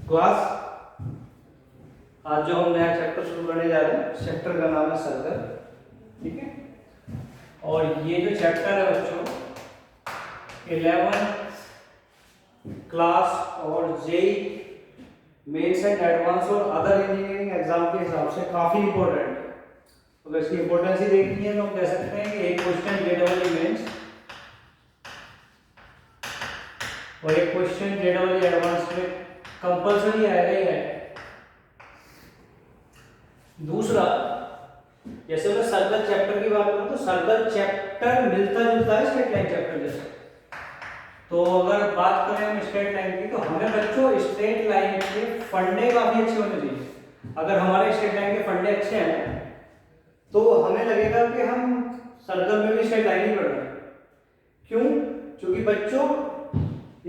Class आज जो हम नया चैप्टर शुरू करने जा रहे हैं, चैप्टर का नाम है सर्कल। ठीक है, और ये जो चैप्टर है बच्चों 11 क्लास और जेई मेंस एंड एडवांस और अदर इंजीनियरिंग एग्जाम के हिसाब से काफी इंपॉर्टेंट है। तो अगर इसकी इंपॉर्टेंस ही देखनी है तो हम कह सकते हैं कि एक क्वेश्चन जेडबल मेंस और एक क्वेश्चन जेडबल एडवांस में कंपलसरी आएगा ही है। दूसरा, जैसे मैं सर्कल चैप्टर की बात करूं तो सर्कल चैप्टर मिलता जुलता है स्ट्रेट लाइन चैप्टर जैसे। तो अगर बात करें हम स्ट्रेट लाइन की तो हमें बच्चों स्ट्रेट लाइन के फंडे काफी अच्छे होने चाहिए। अगर हमारे स्ट्रेट लाइन के फंडे अच्छे हैं तो हमें लगेगा कि हम सर्कल में भी स्ट्रेट लाइन ही पढ़ रहे हैं। क्यों? क्योंकि बच्चों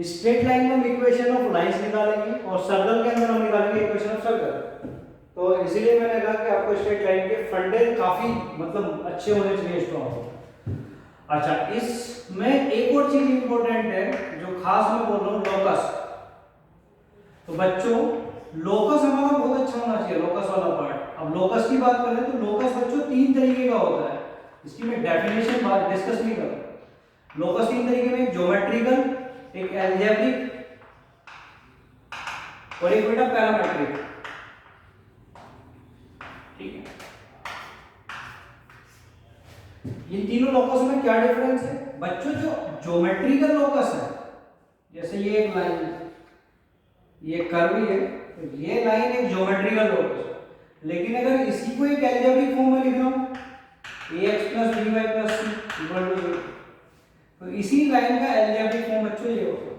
स्ट्रेट लाइन में हम इक्वेशन ऑफ लाइंस निकालेंगे और सर्कल के अंदर हम निकालेंगे इक्वेशन ऑफ सर्कल। तो इसीलिए मैंने कहा कि आपको स्ट्रेट लाइन के फंडे काफी मतलब अच्छे होने चाहिए स्ट्रॉन्ग। अच्छा, इसमें एक और चीज इंपॉर्टेंट है जो खास मैं बोल रहा हूँ, लोकस। तो बच्चों लोकस हमारा बहुत अच्छा होना चाहिए, लोकस वाला पार्ट। अब लोकस की बात करें तो लोकस बच्चों 3 तरीके का होता है। इसकी मैं डेफिनेशन बात डिस्कस नहीं करूँ। लोकस 3 तरीके में, एक ज्योमेट्रिकल, एक अलजेब्रिक और एक बेटा पैरामेट्रिक। ठीक है, इन तीनों लोकस में क्या डिफरेंस है बच्चों? जो ज्योमेट्रिकल लोकस है, जैसे ये एक लाइन है, ये कर्व ही है, तो ये लाइन एक ज्योमेट्रिकल लोकस है। लेकिन अगर इसी को एक अलजेब्रिक फॉर्म में लिख रहा हूं ax + by + c = 0, तो इसी लाइन का अलजेब्रिक फॉर्म बच्चों ये होगा।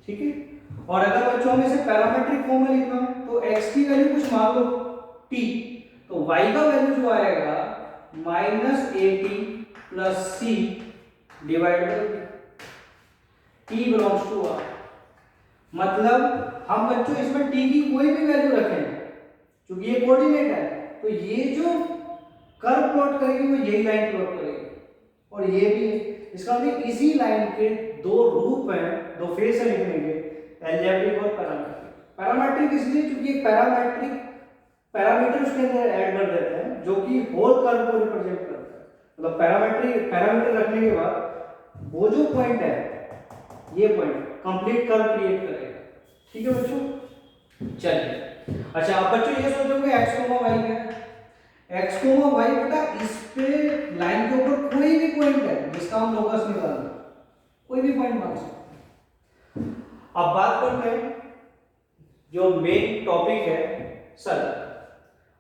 ठीक है, और अगर बच्चों हम इसे पैरामेट्रिक फॉर्म में लिखना हो तो x की वैल्यू कुछ मान लो t, तो y का वैल्यू जो आएगा -at + c / t belongs to r। मतलब हम बच्चों इसमें t की कोई भी वैल्यू रखें, क्योंकि ये कोऑर्डिनेट है, तो ये जो कर्व प्लॉट करेगी वो यही लाइन प्लॉट करेगी, और ये भी है। इसका मतलब इसी लाइन के दो रूप हैं, दो फेस है लिखने के, अलजेब्रिक और पैरामेट्रिक। पैरामेट्रिक इसलिए क्योंकि पैरामीटर उसके अंदर ऐड कर देते हैं जो कि होल कर्व को रिप्रेजेंट करता है। मतलब पैरामीटर रखने के बाद वो जो पॉइंट है, ये पॉइंट कंप्लीट कर्व क्रिएट करेगा। ठीक है बच्चों, चलिए। अच्छा, अब बच्चों ये सोचोगे x, y है। x, y बेटा इस पे लाइन के ऊपर कोई भी पॉइंट है जिसका हम लोकस निकालना, कोई भी पॉइंट मान सकते। अब बात करते हैं जो मेन टॉपिक है, सर्कल।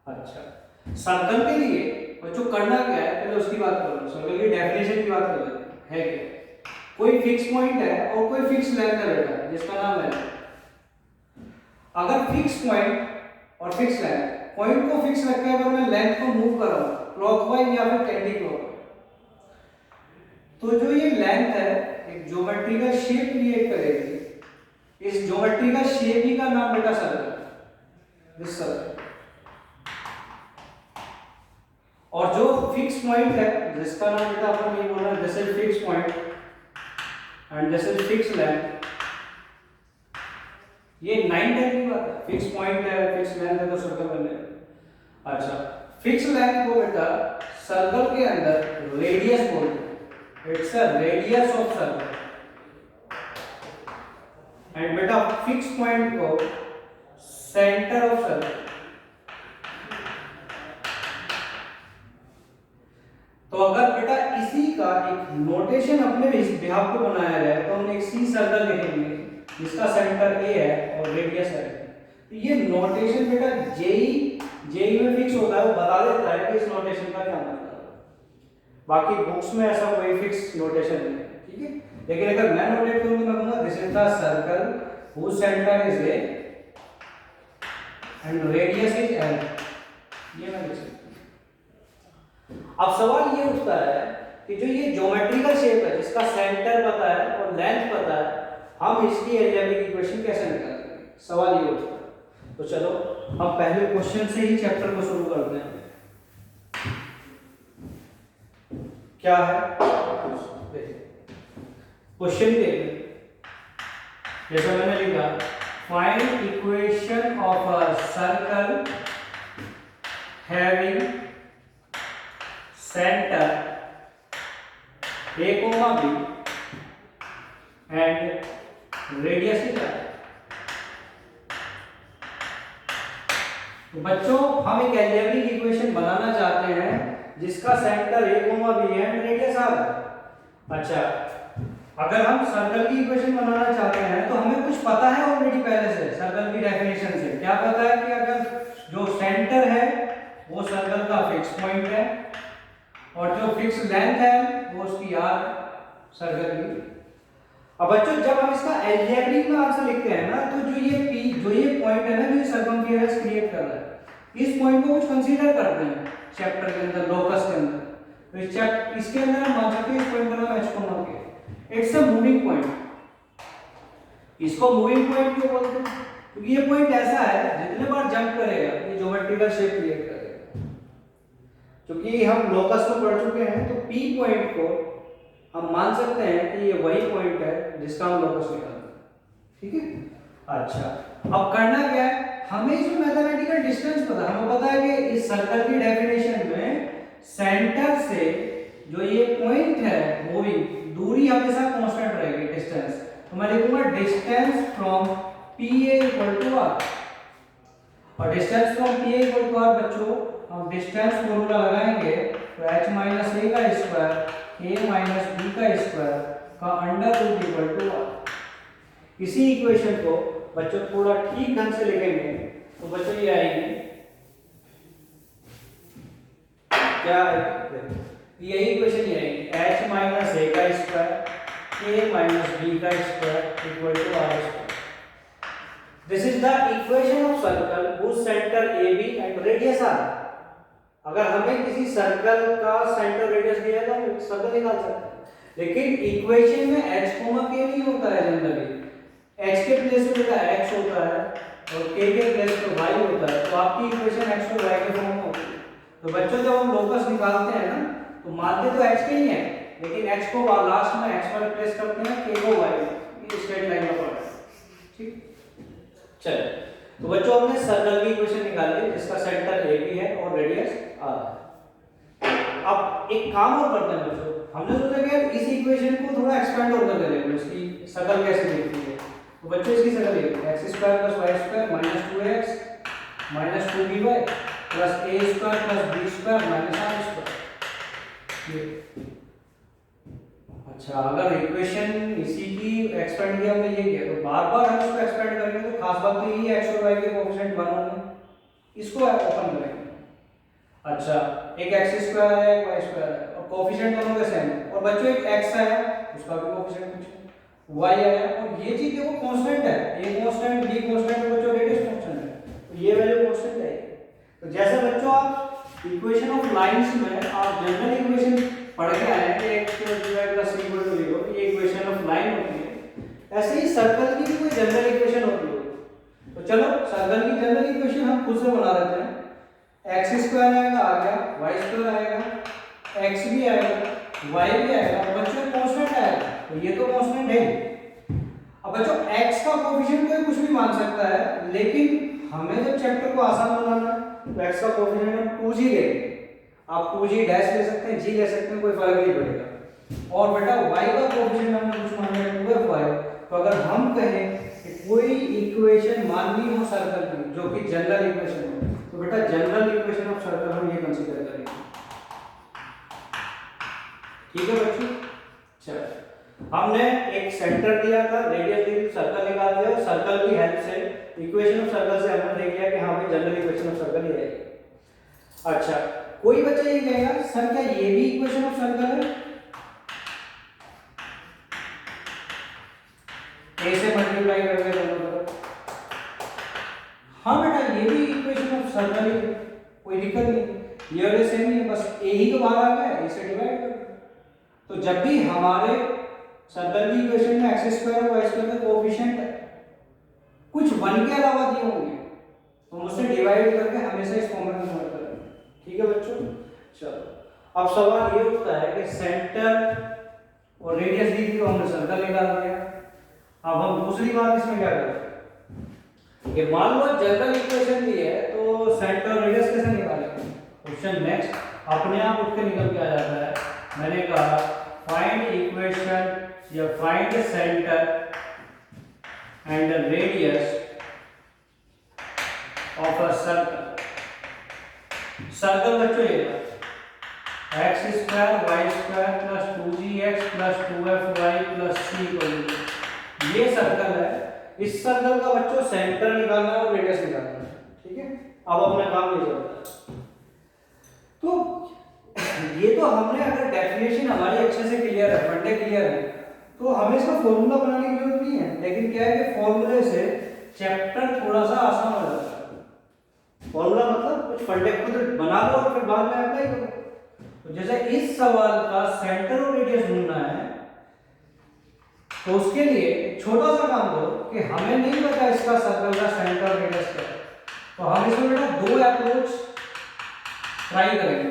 अच्छा, सर्कल के लिए बच्चों करना क्या है, पहले उसकी बात करो। सर्कल की डेफिनेशन की बात कर लेते हैं। है क्या? कोई फिक्स पॉइंट है और कोई फिक्स लेंथ है बेटा, जिसका नाम है। अगर फिक्स पॉइंट और फिक्स लेंथ, पॉइंट को फिक्स रखकर अगर मैं लेंथ को मूव कर रहा हूं क्लॉकवाइज या फिर एंटी क्लॉकवाइज, तो जो ये लेंथ है एक ज्योमेट्रिकल शेप क्रिएट करेगी। इस ज्योमेट्रिकल शेप ही का नाम बेटा सर्कल, दिस सर्कल। और जो फिक्स पॉइंट है जिसका नाम बेटा अपन ये बोला, this is fix point and this is fix length. ये 9 टाइप की बात है। फिक्स पॉइंट है, फिक्स लेंथ है, तो सर्कल बनेगा। अच्छा, फिक्स लेंथ को बेटा सर्कल के अंदर रेडियस बोलते हैं। It's a radius of circle. And बेटा फिक्स पॉइंट को सेंटर ऑफ सर्कल। तो अगर बेटा इसी का एक नोटेशन अपने बिहाफ पे बनाया जाए तो हम एक सी सर्कल लिखेंगे जिसका सेंटर ए है और रेडियस है। तो ये नोटेशन बेटा जेई में फिक्स होता है, वो बता देता है कि इस नोटेशन का क्या मतलब है। बाकी बुक्स में ऐसा कोई फिक्स नोटेशन नहीं है। ठीक है, लेकिन अगर मैं नोटेट करूं तो मैं कहूंगा this is the circle whose center is A and radius is L. ये मैं लिख सकता हूं। अब सवाल ये उठता है कि जो ये ज्योमेट्रिकल शेप है जिसका सेंटर पता है और लेंथ पता है, हम इसकी अलजेब्रिक इक्वेशन कैसे निकालेंगे? सवाल ये होता है। तो चलो हम पहले क्वेश्चन से ही चैप्टर को शुरू करते हैं। क्या है क्वेश्चन? देखिए, जैसा मैंने लिखा find equation of a circle having centre a, b and radius theta. तो बच्चों हम एक अलजेब्रिक इक्वेशन बनाना चाहते हैं जिसका सेंटर a, b है एंड रेडियस r है। अच्छा, अगर हम सर्कल की इक्वेशन बनाना चाहते हैं तो हमें कुछ पता है ऑलरेडी पहले से सर्कल की डेफिनेशन से। क्या पता है कि अगर जो सेंटर है वो सर्कल का फिक्स पॉइंट है और जो फिक्स लेंथ है वो उसकी r सर्कल की। अब बच्चों जब हम इसका अलजेब्रिक में आंसर लिखते हैं ना तो जो ये पॉइंट है ना जो सर्कमफेरेंस क्रिएट कर रहा है इस पॉइंट को कुछ कंसीडर करते हैं चैप्टर के अंदर लोकस के अंदर। तो इसके अंदर हम मान सकते हैं इस पॉइंट का नाम h कॉमा के, इट्स अ मूविंग पॉइंट। इसको मूविंग पॉइंट क्यों बोलते हैं? क्योंकि ये पॉइंट ऐसा है जितने बार जंप करेगा ये ज्योमेट्रिकल शेप क्रिएट करेगा। क्योंकि हम लोकस में पढ़ चुके हैं तो P पॉइंट को हम मान सकते हैं कि ये वही पॉइंट है जिसका हम लोकस निकालते हैं। ठीक है। अच्छा, अब करना क्या है, हमें इसमें मैथमेटिकल डिस्टेंस पता है। हमें पता है कि इस सर्कल की डेफिनेशन में सेंटर से जो ये पॉइंट है मूविंग दूरी हमेशा कांस्टेंट रहेगी डिस्टेंस। तो मैं लिखूंगा distance from PA equal to r। और distance from PA equal to r बच्चों हम डिस्टेंस फॉर्मूला लगाएंगे तो h माइनस a का स्क्वायर a माइनस b का स्क्वायर का under root equal to r। इसी इक्वेशन को बच्चों थोड़ा ठीक ढंग से लिखेंगे तो बच्चों ये आएगी क्या आएगी, यही इक्वेशन ये आएगी h माइनस a का स्क्वायर a माइनस b का square equal to r square. This is the equation of circle whose center AB and radius r। अगर हमें किसी सर्कल का सेंटर रेडियस दिया है तो हम सर्कल निकाल सकते हैं, लेकिन इक्वेशन में h k नहीं होता है जनरली। h के प्लेस पे बेटा x होता है और k के प्लेस पे y होता है। तो आपकी इक्वेशन x और y के फॉर्म में होती है। तो बच्चों जब हम लोकस निकालते हैं ना तो मानते तो h के ही है, लेकिन x को लास्ट में x पर रिप्लेस करते हैं, k को y में। ये स्ट्रेट लाइन में पढ़ा है। ठीक, चलो तो बच्चों हमने सर्कल की इक्वेशन निकाली जिसका सेंटर AB है और रेडियस r है। अब एक काम और करते हैं बच्चों, हमने सोचा कि यार इस इक्वेशन को थोड़ा एक्सपेंड और कर देंगे, इसकी शकल कैसे दिखती है। तो बच्चों इसकी शकल ये x square plus y square minus 2x minus 2by plus a square plus b square minus r square. अच्छा, अगर इक्वेशन इसी की एक्सपेंड किया हमने ये किया तो बार-बार हम इसको एक्सपेंड करेंगे तो खास बात तो यही है x और y के कोएफिशिएंट बन होंगे। इसको ओपन करेंगे। अच्छा, एक x स्क्वायर है एक y स्क्वायर है और कोएफिशिएंट दोनों के सेम है। और बच्चों एक x आया उसका भी कोएफिशिएंट पूछो, y आया और ये चीज देखो कांस्टेंट है, a कांस्टेंट b कांस्टेंट बच्चों रेडियस कांस्टेंट है तो ये वैल्यू कांस्टेंट है। तो जैसे बच्चों आप इक्वेशन ऑफ लाइंस में आप जनरल इक्वेशन पढ़ के आए हैं कि x divide plus c equal to 0 ये इक्वेशन ऑफ लाइन होती है, ऐसे ही सर्कल की भी कोई जनरल इक्वेशन होती है। तो चलो सर्कल की जनरल इक्वेशन हम खुद से बना लेते हैं। x स्क्वायर आएगा आ गया, y स्क्वायर आएगा, x भी आएगा, y भी आएगा और बच्चों कांस्टेंट आएगा तो ये तो कांस्टेंट है। अब बच्चों x का कोएफिशिएंट कोई कुछ भी मान सकता है, लेकिन हमें जब चैप्टर को आसान बनाना है तो x का कोएफिशिएंट हम 2g लेंगे। आप 2g डैश ले सकते हैं, g ले सकते हैं, कोई फर्क नहीं पड़ेगा। और बेटा y का कोएफिशिएंट हमने कुछ माना है 2f। तो अगर हम कहें कि कोई इक्वेशन माननी हो सर्कल की जो कि जनरल इक्वेशन हो तो बेटा जनरल इक्वेशन ऑफ सर्कल हम ये कंसीडर करेंगे। ठीक है बच्चों, चलो हमने एक सेंटर दिया था, रेडियस दी, सर्कल निकाल दिया और सर्कल की हेल्प से इक्वेशन ऑफ सर्कल से हमने देख लिया कि हाँ भाई जनरल इक्वेशन ऑफ सर्कल ये है। अच्छा, कोई बच्चा ये कहेगा सर क्या ये भी इक्वेशन ऑफ सर्कल है? a से मल्टीप्लाई करके दोनों तरफ। हाँ बेटा ये भी इक्वेशन ऑफ सर्कल है, कोई दिक्कत नहीं, ये वाले सेम ही है, बस a ही तो बाहर आ गया, a से डिवाइड कर। तो जब भी हमारे सर्कल की इक्वेशन में x स्क्वायर और y स्क्वायर का कोएफिशिएंट कुछ 1 के अलावा दिए होंगे तो हम उससे डिवाइड करके हमेशा इस फॉर्म में कन्वर्ट करेंगे। ठीक है बच्चों, चलो अब सवाल ये उठता है कि सेंटर और रेडियस दी थी तो हमने सर्कल निकाल दिया। अब हम दूसरी बात इसमें क्या करें, ये मान लो जनरल इक्वेशन दी है तो सेंटर रेडियस कैसे निकालेंगे? क्वेश्चन नेक्स्ट अपने आप उठ के निकल के आ जाता है। मैंने कहा फाइंड इक्वेशन या find center and radius of a circle. Circle बच्चों ये x square y square plus 2gx plus 2fy plus c equal ये सर्कल है। इस सर्कल का बच्चों सेंटर निकालना है और रेडियस निकालना है। ठीक है, अब अपना काम ले चलता है। तो ये तो हमने अगर डेफिनेशन हमारी अच्छे से क्लियर है, फंडे क्लियर है, तो हमें इसका फॉर्मूला बनाने की जरूरत नहीं है। लेकिन क्या है कि फॉर्मूले से चैप्टर थोड़ा सा आसान हो जाता है। फॉर्मूला मतलब कुछ फंडे खुद बना लो और फिर बाद में अप्लाई करो। तो जैसे इस सवाल का सेंटर और रेडियस ढूंढना है, तो उसके लिए एक छोटा सा काम करो कि हमें नहीं पता इसका सर्कल का सेंटर और रेडियस क्या है, तो हम इसमें बेटा दो अप्रोच ट्राई करेंगे।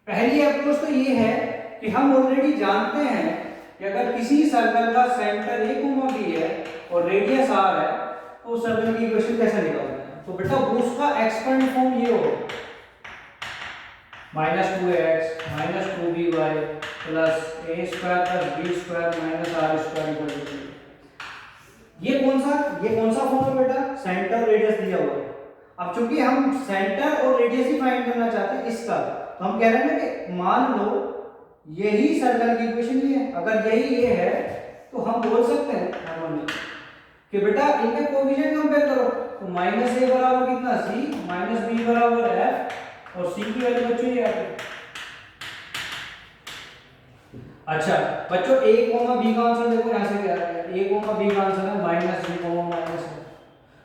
पहली अप्रोच तो ये है कि हम ऑलरेडी जानते हैं कि अगर किसी सर्कल का सेंटर a, b है और रेडियस r है तो उस सर्कल की इक्वेशन कैसे निकालना है। तो बेटा उसका एक्सपेंड फॉर्म ये होगा -2ax minus 2by plus a square plus b square minus r square. ये कौन सा फॉर्म है बेटा? सेंटर रेडियस दिया हुआ है। अब चूंकि हम सेंटर और रेडियस ही फाइंड करना चाहते हैं इसका, तो हम कह रहे हैं ना कि मान लो यही सर्कल की इक्वेशन ये है, अगर यही ये है तो हम बोल सकते हैं कि बेटा इनके कोएफिशिएंट कंपेयर करो। तो माइनस a बराबर कितना c, माइनस b बराबर f और c की वैल्यू बच्चों ये आती है। अच्छा बच्चों a, b का आंसर देखो यहां से क्या आ गया। a, b का आंसर है माइनस b, माइनस।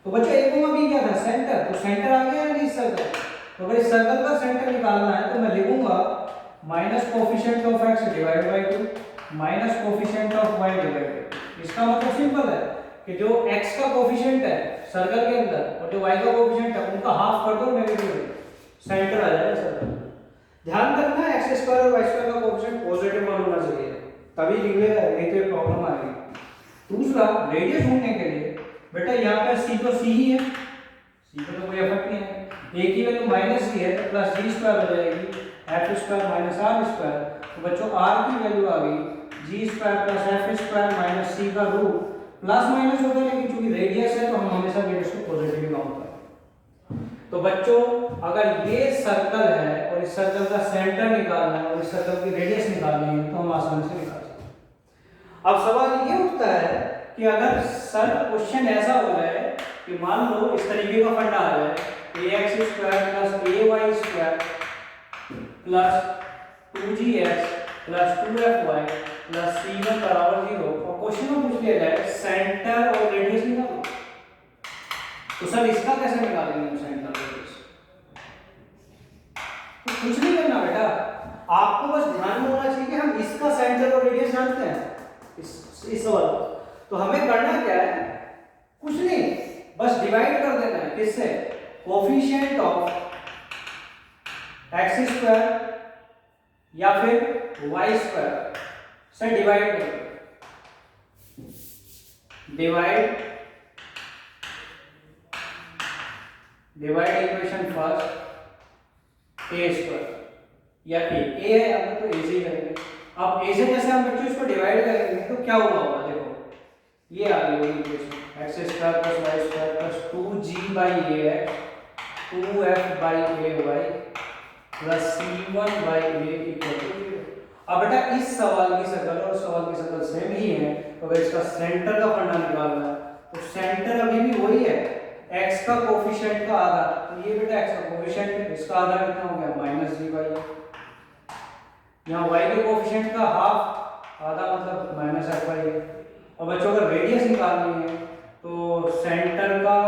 तो बच्चों a, b क्या था? सेंटर। तो सेंटर आ गया नहीं इस सर्कल। तो अगर इस सर्कल का सेंटर निकालना है तो मैं लिखूंगा minus coefficient of x divide by 2 minus coefficient of y divide by. इसका मतलब सिंपल है कि जो x का कोफिशिएंट है सर्कल के अंदर और जो y का कोफिशिएंट है उनका हाफ कर दो, नेगेटिव सेंटर आ जाएगा सर्कल। ध्यान रखना x स्क्वायर और y स्क्वायर का कोफिशिएंट पॉजिटिव होना चाहिए, तभी निकलेगा, नहीं तो प्रॉब्लम आएगी। दूसरा रेडियस ढूंढने के लिए बेटा यहाँ पे c तो c ही है, c पे तो कोई इफेक्ट नहीं है। a की वैल्यू माइनस c है तो प्लस g स्क्वायर हो जाएगी f square minus r square. तो बच्चों r की वैल्यू आ गई g square plus f square minus c का रूट। प्लस माइनस होता है लेकिन चूंकि रेडियस है तो हम हमेशा रेडियस को पॉजिटिव काउंट करें। तो बच्चों अगर ये सर्कल है और इस सर्कल का सेंटर निकालना है और इस सर्कल की रेडियस निकालनी है तो हम आसानी से निकाल सकते हैं। अब सवाल ये उठता है कि अगर सर क्वेश्चन ऐसा हो जाए कि मान लो इस तरीके का फंडा आ जाए ax square plus ay square plus 2gx plus 2fy plus c1 बराबर 0 और क्वेश्चन में पूछ लिया जाए सेंटर और रेडियस निकालो। तो सर इसका कैसे निकालेंगे हम सेंटर और रेडियस? तो कुछ नहीं करना बेटा, आपको बस ध्यान में होना चाहिए कि हम इसका सेंटर और रेडियस जानते हैं इस सवाल। तो हमें करना क्या है? कुछ नहीं, बस डिवाइड कर देना है। किससे? कोफिशिएंट ऑफ x स्क्वायर या फिर y स्क्वायर से डिवाइड कर दो। Divide equation first a square या a है, अब तो a से ही करेंगे। अब a से जैसे हम बच्चों इसको डिवाइड करेंगे तो क्या होगा? देखो ये आ गई equation x square plus y square plus 2g by ax 2f by ay plus c1 by a equal to 0। अब बेटा इस सवाल की शक्ल और सवाल की शक्ल सेम ही है, तो अगर इसका सेंटर का फंडा निकालना है तो सेंटर अभी भी वही है, x का कोफिशिएंट का आधा। तो ये बेटा x का कोफिशिएंट है, इसका आधा कितना हो गया? Minus g by a। यहाँ y के कोफिशिएंट का हाफ, आधा मतलब माइनस f बाई a। और बच्चों अगर रेडियस निकालनी है तो सेंटर का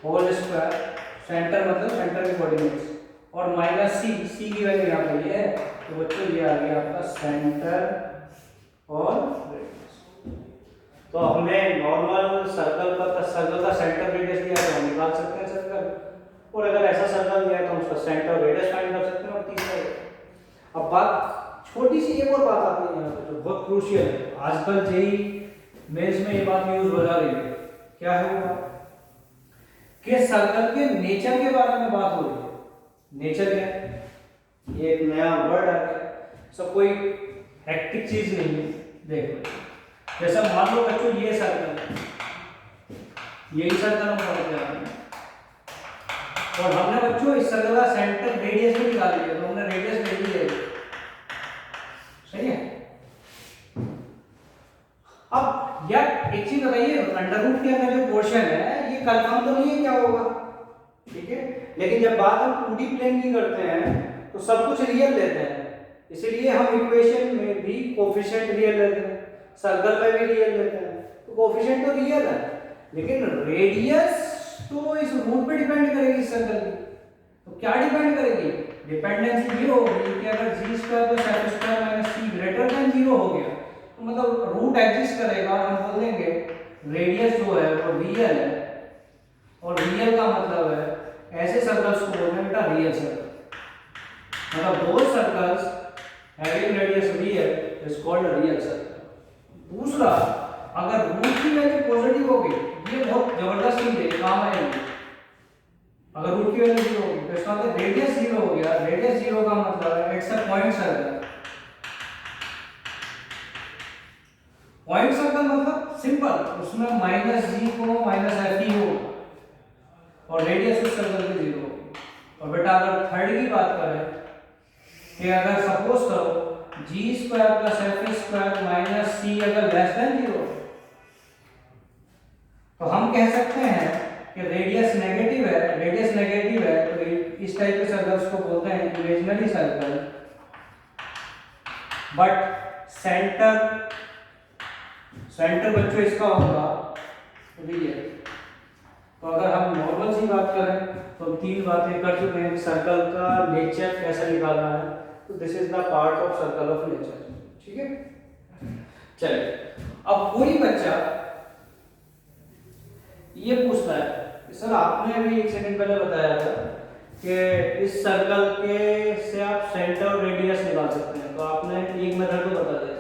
होल स्क्वायर, सेंटर मतलब सेंटर के कोऑर्डिनेट्स, और माइनस c की वैल्यू यहाँ पे ये है। तो बच्चों ये आ गया आपका सेंटर और रेडियस। तो हमें नॉर्मल सर्कल का सेंटर रेडियस दिया तो हम निकाल सकते हैं सर्कल, और अगर ऐसा सर्कल दिया है तो हम उसका सेंटर रेडियस फाइंड कर सकते हैं। और तीसरा अब बात छोटी सी एक और बात आती है यहाँ पे जो बहुत क्रूशियल है, आजकल जेई मेंस में ये बात यूज हो जा रही है, क्या है वो कि सर्कल के नेचर के बारे में बात हो रही है। नेचर क्या है, ये एक नया वर्ड आ गया, सब कोई हेक्टिक चीज नहीं है। देखो जैसा मान लो बच्चों ये सर्कल, यही सर्कल हम पढ़ते आ रहे हैं और हमने बच्चों इस सर्कल का सेंटर रेडियस भी निकाल लिया, तो हमने रेडियस ले ली है, सही है। अब यार एक चीज बताइए, अंडर रूट के अंदर जो पोर्शन है ये कंफर्म तो नहीं है क्या होगा, ठीक है, लेकिन जब बात हम 2D प्लेन की करते हैं तो सब कुछ रियल लेते हैं, इसीलिए हम इक्वेशन में भी कोफिशिएंट रियल लेते हैं, सर्कल में भी रियल लेते हैं, तो कोफिशिएंट तो रियल है, लेकिन रेडियस तो इस रूट पे डिपेंड करेगी सर्कल की। तो क्या डिपेंड करेगी, डिपेंडेंसी 0 होगी कि अगर g square plus f square minus c greater than 0 हो गया तो मतलब रूट एग्जिस्ट करेगा और हम बोल देंगे रेडियस जो है वो रियल है, और रियल का मतलब है ऐसे सर्कल्स को बोलते हैं बेटा रियल सर्कल, मतलब दो circles having radius real is called real circle. दूसरा, अगर रूट की वैल्यू पॉजिटिव होगी, ये बहुत जबरदस्त चीज है, काम आएगी। अगर रूट की वैल्यू 0 होगी तो इसका मतलब रेडियस 0 हो गया, रेडियस 0 का मतलब है it's a point circle. Point circle मतलब सिंपल, उसमें -g को -f ही होगा और रेडियस उस सर्कल की 0 होगी। और बेटा अगर थर्ड की बात करें कि अगर सपोज करो g square plus f square minus c अगर लेस देन 0 तो हम कह सकते हैं कि रेडियस नेगेटिव है, रेडियस नेगेटिव है तो इस टाइप के सर्कल्स को बोलते हैं इमेजिनरी सर्कल। बट सेंटर बच्चों इसका होगा रियल। तो अगर हम नॉर्मल सी बात करें तो हम तीन बातें कर चुके हैं, सर्कल का नेचर कैसे निकालना है, तो this is the part of circle of nature, ठीक है। चलिए अब कोई बच्चा ये पूछता है कि सर आपने अभी एक सेकंड पहले बताया था कि इस सर्कल के से आप सेंटर और रेडियस निकाल सकते हैं, तो आपने एक मेथड तो बता दिया,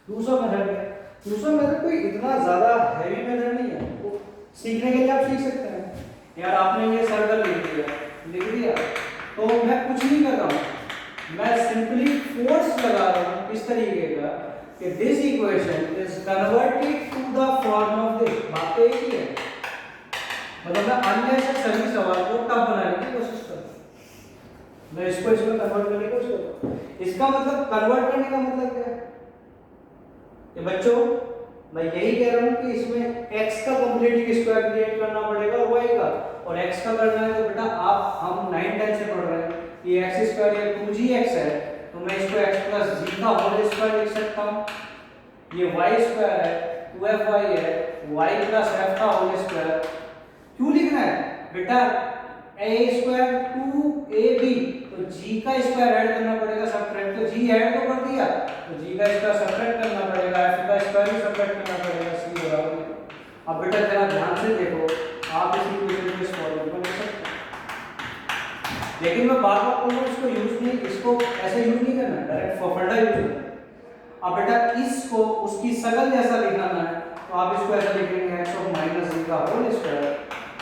दूसरा मेथड है, दूसरा मेथड कोई इतना ज्यादा हैवी मेथड नहीं है, वो सीखने के लिए आप सीख सकते हैं। यार आपने ये सर्कल लिख दिया तो मैं कुछ नहीं कर रहा हूँ, मैं सिंपली फोर्स लगा रहा हूँ इस तरीके का कि this equation is converted to the form of this. बात तो एक ही है, मतलब मैं अननेसेसरी सवाल को टफ बनाने की कोशिश कर रहा हूं, मैं इसको इसमें कन्वर्ट करने की कोशिश कर रहा हूं। इसका मतलब कन्वर्ट करने का मतलब क्या है कि बच्चों मैं यही कह रहा हूं कि इसमें x का कंप्लीट स्क्वायर क्रिएट करना पड़ेगा और y का, और x का करना है तो बेटा आप हम 9-10 से पढ़ रहे हैं कि x स्क्वायर ये 2gx है, तो मैं इसको x प्लस g का होल स्क्वायर लिख सकता हूं। ये y स्क्वायर है 2fy है, y प्लस f का होल स्क्वायर। क्यों लिखना है बेटा, a स्क्वायर 2ab, तो g का स्क्वायर ऐड करना पड़ेगा, सब्ट्रैक्ट, तो g ऐड तो कर दिया तो g का स्क्वायर सब्ट्रैक्ट करना पड़ेगा, f का स्क्वायर भी सब्ट्रैक्ट करना पड़ेगा, c बराबर। अब बेटा जरा ध्यान से देखो, आप इस इक्वेशन को इस फॉर्मूले में लिख सकते हैं, लेकिन मैं बार-बार बोल रहा हूं इसको यूज नहीं, इसको ऐसे यूज नहीं करना, डायरेक्ट फंडा यूज करना है। अब बेटा इसको उसकी सकल जैसा लिखना है तो आप इसको ऐसा लिखेंगे x ऑफ माइनस g का whole square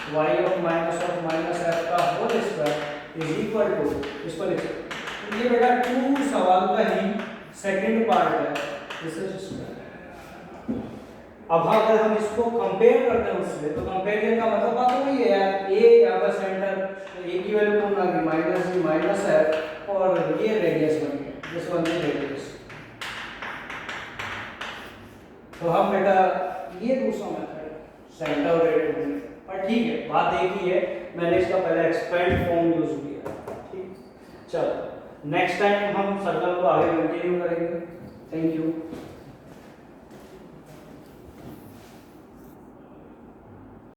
y of minus f का whole square is equal to, इसको लिख सकते हैं। ये बेटा 2 सवाल का ही सेकंड पार्ट है, दिस इज स्क्वायर। अब अगर हम इसको कंपेयर करते हैं उससे, तो कंपेरिजन का मतलब बात हो गई है यार, a यहाँ पर सेंटर, तो a की वैल्यू कौन आ गई माइनस g माइनस f, और ये रेडियस बन गया, दिस वन इज रेडियस। तो हम बेटा ये दूसरा मेथड सेंटर और रेडियस, पर ठीक है बात एक ही है, मैंने इसका पहले एक्सपेंड फॉर्म यूज किया, ठीक। चलो नेक्स्ट टाइम हम सर्कल को आगे कंटिन्यू करेंगे। Thank you.